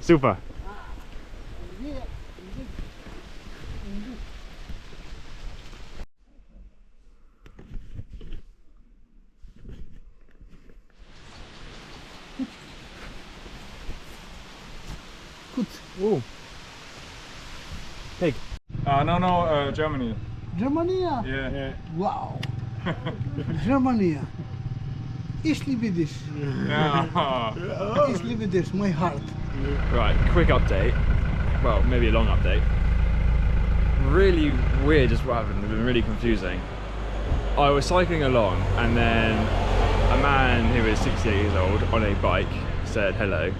Super. Good. Ooh. Pig. No, Germany. Germany? Yeah. Wow. Germany. Ich liebe dich. Yeah. Ich liebe dich, my heart. Right, quick update. Well, maybe a long update. Really weird just what happened. It's been really confusing. I was cycling along and then a man who was 68 years old on a bike said hello.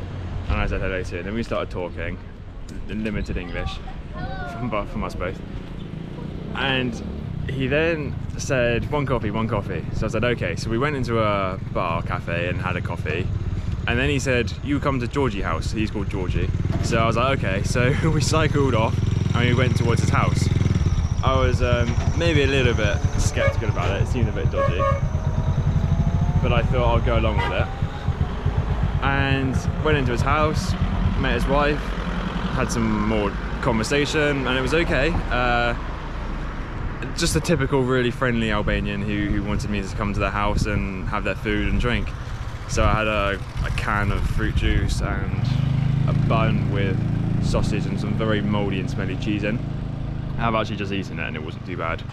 And I said hello to him. Then we started talking in limited English from us both. And he then said, one coffee. So I said, okay. So we went into a bar, cafe, and had a coffee. And then he said, you come to Georgie house. He's called Georgie. So I was like, okay. So we cycled off and we went towards his house. I was maybe a little bit skeptical about it. It seemed a bit dodgy. But I thought I'll go along with it. And went into his house, met his wife, had some more conversation, and it was okay. Just a typical really friendly Albanian who wanted me to come to their house and have their food and drink. So I had a can of fruit juice and a bun with sausage and some very mouldy and smelly cheese in. I've actually just eaten it and it wasn't too bad.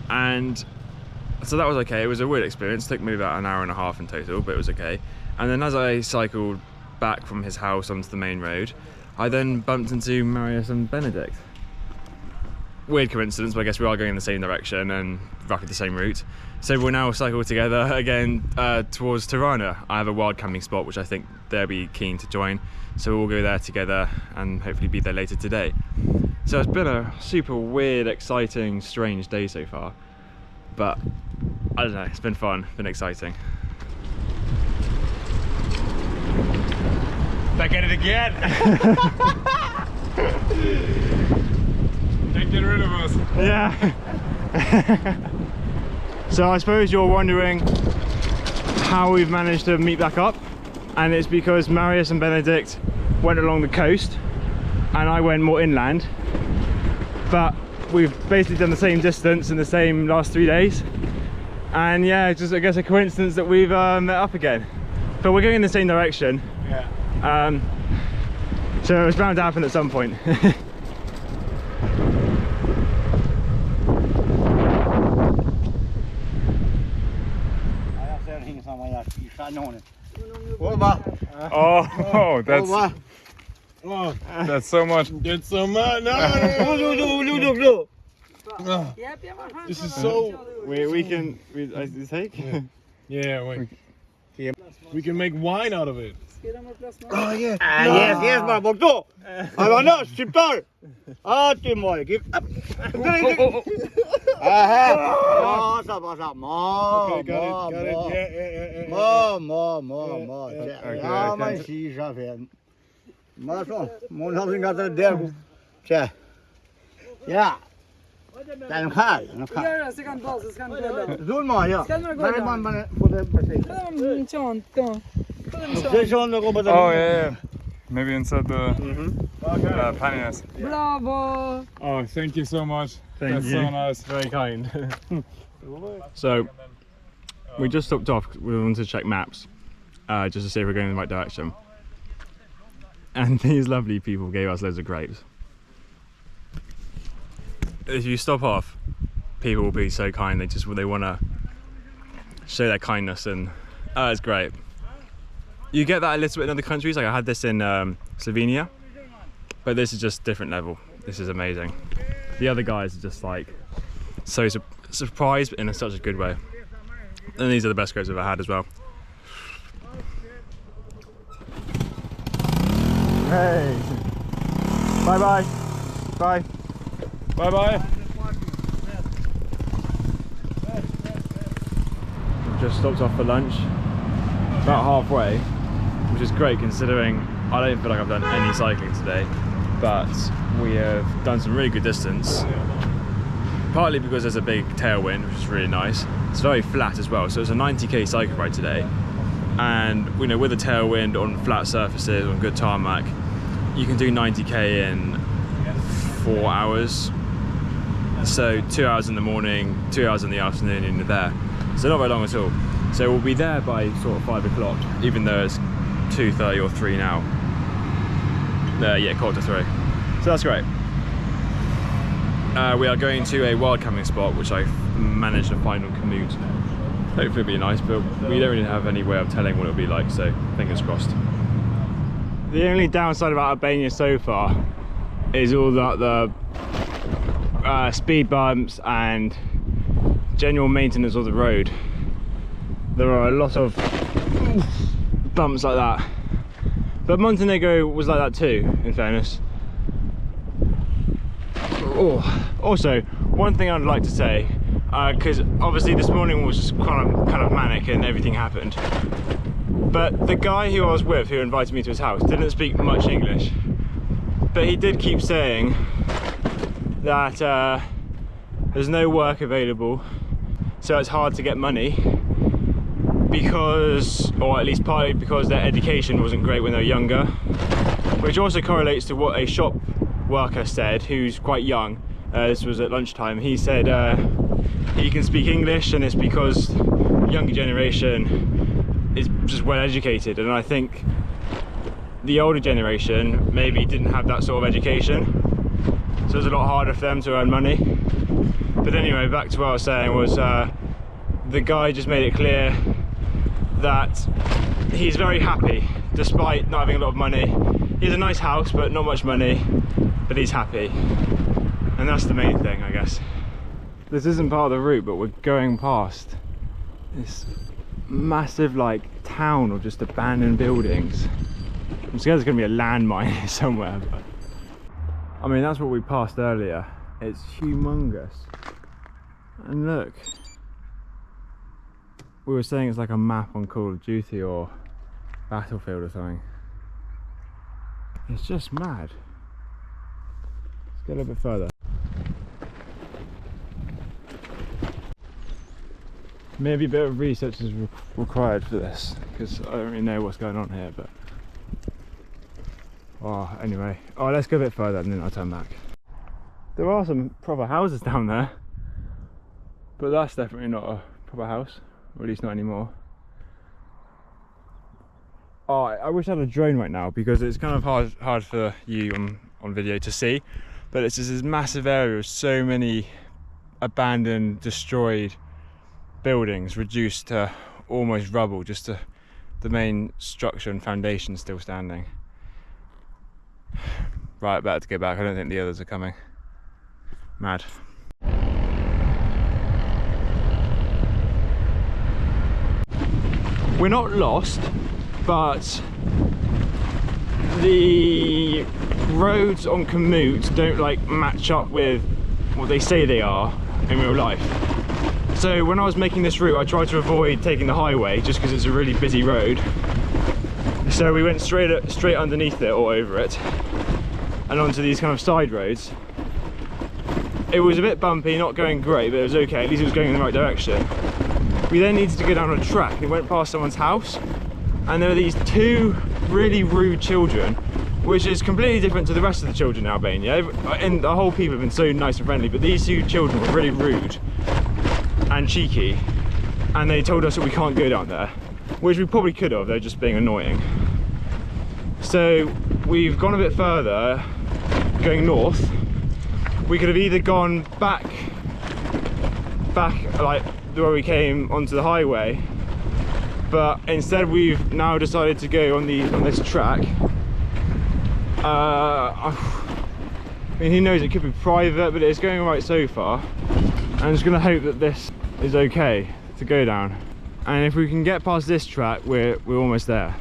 And so that was okay. It was a weird experience. It took me about an hour and a half in total, but it was okay. And then as I cycled back from his house onto the main road, I then bumped into Marius and Benedict. Weird coincidence, but I guess we are going in the same direction and roughly the same route. So we'll now cycle together again towards Tirana. I have a wild camping spot which I think they'll be keen to join. So we'll go there together and hopefully be there later today. So it's been a super weird, exciting, strange day so far. But I don't know, it's been fun, been exciting. Back at it again. Can't get rid of us. Yeah. So I suppose you're wondering how we've managed to meet back up, and it's because Marius and Benedict went along the coast and I went more inland, but we've basically done the same distance in the same last 3 days, and yeah, it's just I guess a coincidence that we've met up again, but we're going in the same direction. Yeah. So it was bound to happen at some point. Oh, that's so much. That's so much. No. This is so. we can take. Yeah, we can make wine out of it. Oh yes. Yes, Barboto. I want to shipper. Ah, Timoy. Okay, got it. Yeah. Oh yeah. Maybe inside the panniers. Bravo! Oh, thank you so much. Thank That's you. so nice. Very kind. So we just stopped off. We wanted to check maps just to see if we're going in the right direction. And these lovely people gave us loads of grapes. If you stop off, people will be so kind. They want to show their kindness, and it's great. You get that a little bit in other countries. Like I had this in Slovenia, but this is just different level. This is amazing. The other guys are just like so surprised, but in such a good way. And these are the best grapes I've ever had as well. Hey! Bye bye! Bye! Bye bye. Just stopped off for lunch, about halfway, which is great considering I don't feel like I've done any cycling today, but we have done some really good distance, partly because there's a big tailwind, which is really nice. It's very flat as well, so it's a 90k cycle ride today, and you know, with a tailwind on flat surfaces, on good tarmac, you can do 90k in 4 hours. So 2 hours in the morning, 2 hours in the afternoon, and you're there. So not very long at all. So we'll be there by sort of 5 o'clock, even though it's 2:30 or 3 now. Yeah, 2:45. So that's great. We are going to a wild camping spot, which I managed to find on commute. Hopefully it'll be nice, but we don't really have any way of telling what it'll be like, so fingers crossed. The only downside about Albania so far is all that the speed bumps and general maintenance of the road. There are a lot of bumps like that, but Montenegro was like that too, in fairness. Oh, also, one thing I'd like to say, because obviously this morning was just kind of manic and everything happened, but the guy who I was with, who invited me to his house, didn't speak much English, but he did keep saying that there's no work available, so it's hard to get money, because, or at least partly because their education wasn't great when they were younger, which also correlates to what a shop worker said, who's quite young. This was at lunchtime. He said he can speak English, and it's because the younger generation is just well educated, and I think the older generation maybe didn't have that sort of education, so it's a lot harder for them to earn money. But anyway, back to what I was saying was the guy just made it clear that he's very happy despite not having a lot of money. He has a nice house but not much money, but he's happy, and that's the main thing, I guess. This isn't part of the route, but we're going past this massive like town of just abandoned buildings. I'm scared there's going to be a landmine here somewhere, but I mean, that's what we passed earlier. It's humongous, and look, we were saying it's like a map on Call of Duty or Battlefield or something. It's just mad. Let's go a little bit further. Maybe a bit of research is required for this, because I don't really know what's going on here, but anyway, let's go a bit further and then I'll turn back. There are some proper houses down there, but that's definitely not a proper house, or at least not anymore. I wish I had a drone right now, because it's kind of hard for you on video to see, but it's just this massive area of so many abandoned, destroyed buildings, reduced to almost rubble, just the main structure and foundation still standing. Right, better to go back. I don't think the others are coming. Mad. We're not lost, but the roads on commute don't like match up with what they say they are in real life. So when I was making this route, I tried to avoid taking the highway just because it's a really busy road. So we went straight underneath it or over it and onto these kind of side roads. It was a bit bumpy, not going great, but it was okay. At least it was going in the right direction. We then needed to go down a track. We went past someone's house, and there were these two really rude children, which is completely different to the rest of the children in Albania. And the whole people have been so nice and friendly, but these two children were really rude and cheeky, and they told us that we can't go down there, which we probably could have. They're just being annoying. So we've gone a bit further, going north. We could have either gone back like where we came onto the highway, but instead we've now decided to go on this track. I mean, who knows, it could be private, but it's going right so far. I'm just gonna hope that this is okay to go down, and if we can get past this track, we're almost there.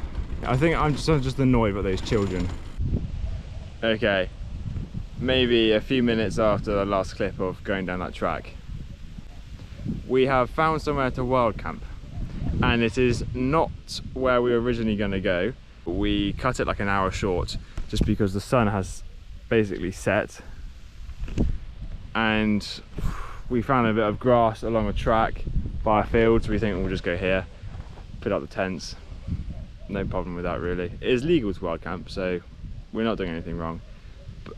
I think I'm just annoyed by those children. Okay, maybe a few minutes after the last clip of going down that track, we have found somewhere to wild camp, and it is not where we were originally going to go. We cut it like an hour short just because the sun has basically set, and we found a bit of grass along a track by a field, so we think we'll just go here, put up the tents. No problem with that really. It is legal to wild camp, so we're not doing anything wrong.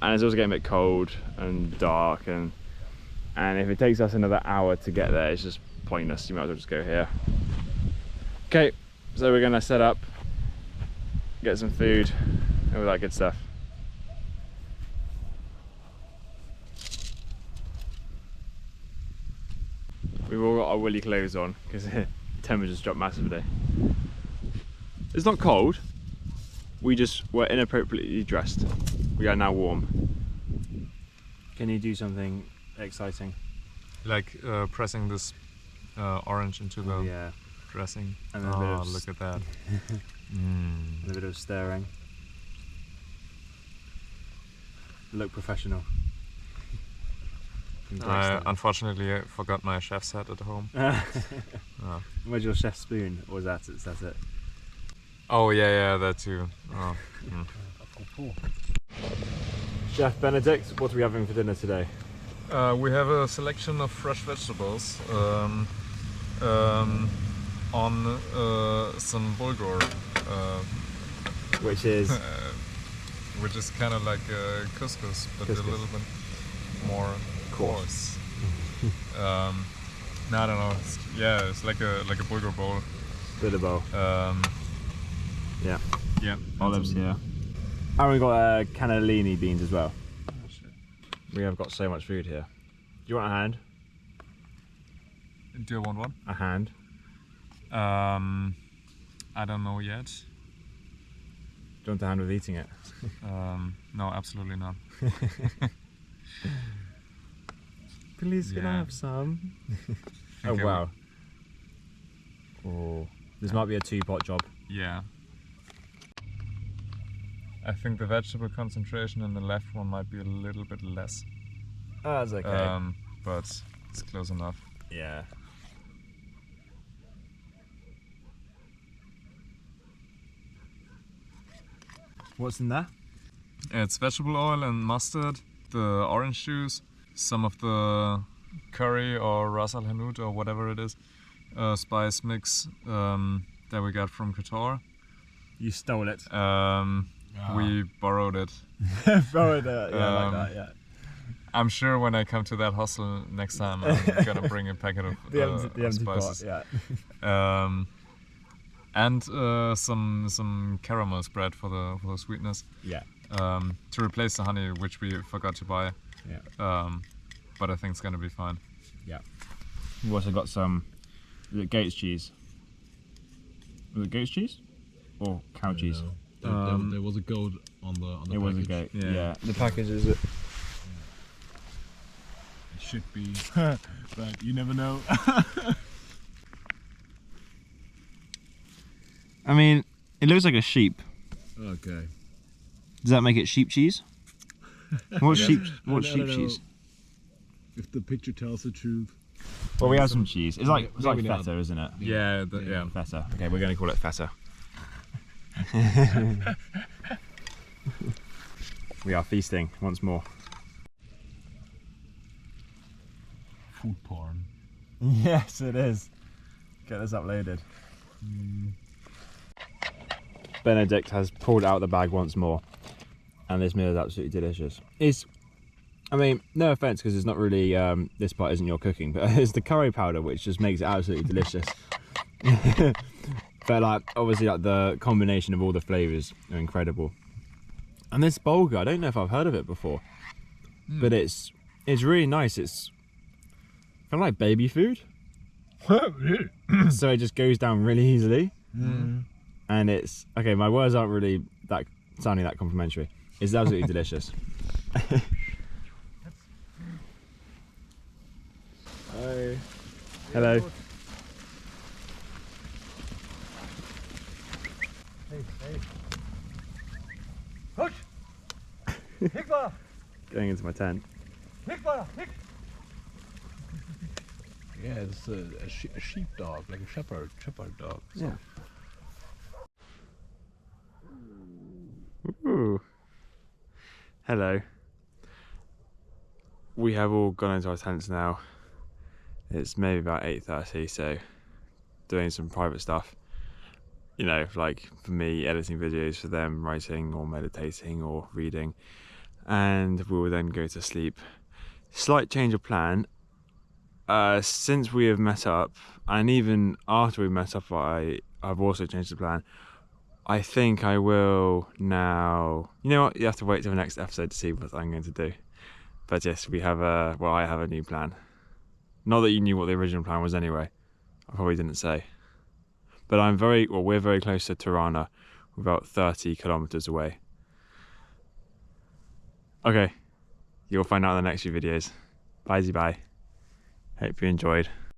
And it's also getting a bit cold and dark, and if it takes us another hour to get there, it's just pointless. You might as well just go here. Okay, so we're gonna set up, get some food, and all that good stuff. We've all got our woolly clothes on because the temperature's dropped massively. It's not cold, we just were inappropriately dressed. We are now warm. Can you do something exciting? Like pressing this orange into the dressing. And then a bit of look at that. And a bit of stirring. Look professional. Unfortunately, I forgot my chef's hat at home. Where's your chef's spoon? Or is that it? Oh yeah, that too. Oh. Chef Benedict, what are we having for dinner today? We have a selection of fresh vegetables on some bulgur, Which is which is kind of like couscous, but a little bit more coarse. No, I don't know. It's like a bulgur bowl. Bulgur bowl. Yeah. Olives some, here. And we've got cannellini beans as well. Oh, shit. We have got so much food here. Do you want a hand? Do you want one? A hand? I don't know yet. Do you want a hand with eating it? No, absolutely not. Please, can I have some? Oh wow. Oh, this might be a two-pot job. Yeah. I think the vegetable concentration in the left one might be a little bit less. Oh, that's okay. But it's close enough. Yeah. What's in there? It's vegetable oil and mustard, the orange juice, some of the curry or ras al hanout or whatever it is, spice mix that we got from Qatar. You stole it. We borrowed it. Borrowed it, yeah, like that, yeah. I'm sure when I come to that hostel next time, I'm gonna bring a packet of the empty spices. Pot, yeah. And some caramel spread for the sweetness. Yeah. To replace the honey, which we forgot to buy. Yeah. But I think it's gonna be fine. Yeah. We've also got some. Is it goat's cheese? Was it goat's cheese or cow cheese? There was a goat on the it package. Was a goat. Yeah. The package is it. It should be, but you never know. I mean, it looks like a sheep. Okay. Does that make it sheep cheese? What sheep? What I sheep don't cheese? know if the picture tells the truth. Well, we have some cheese. It's like Maybe not. feta, isn't it? Yeah. Feta. Okay, we're going to call it feta. We are feasting once more. Food porn. Yes, it is. Get this uploaded. Benedict has pulled out the bag once more, and this meal is absolutely delicious. I mean, no offense, because it's not really, this part isn't your cooking, but it's the curry powder which just makes it absolutely delicious. But like, obviously, like the combination of all the flavors are incredible. And this bulgur, I don't know if I've heard of it before, but it's really nice. It's kind of like baby food. So it just goes down really easily. And it's, okay, my words aren't really sounding that complimentary. It's absolutely delicious. Hi. Hello. Going into my tent. Yeah, it's a sheep dog, like a shepherd dog. So. Yeah. Ooh. Hello. We have all gone into our tents now. It's maybe about 8:30, so doing some private stuff. you know, like for me, editing videos, for them writing or meditating or reading, and we will then go to sleep. Slight change of plan. Since we have met up, and even after we met up, I've also changed the plan. I think I will now. You know what? You have to wait till the next episode to see what I'm going to do. But yes, I have a new plan. Not that you knew what the original plan was anyway. I probably didn't say. But we're very close to Tirana. We're about 30 kilometers away. Okay, you'll find out in the next few videos. Bye. Hope you enjoyed.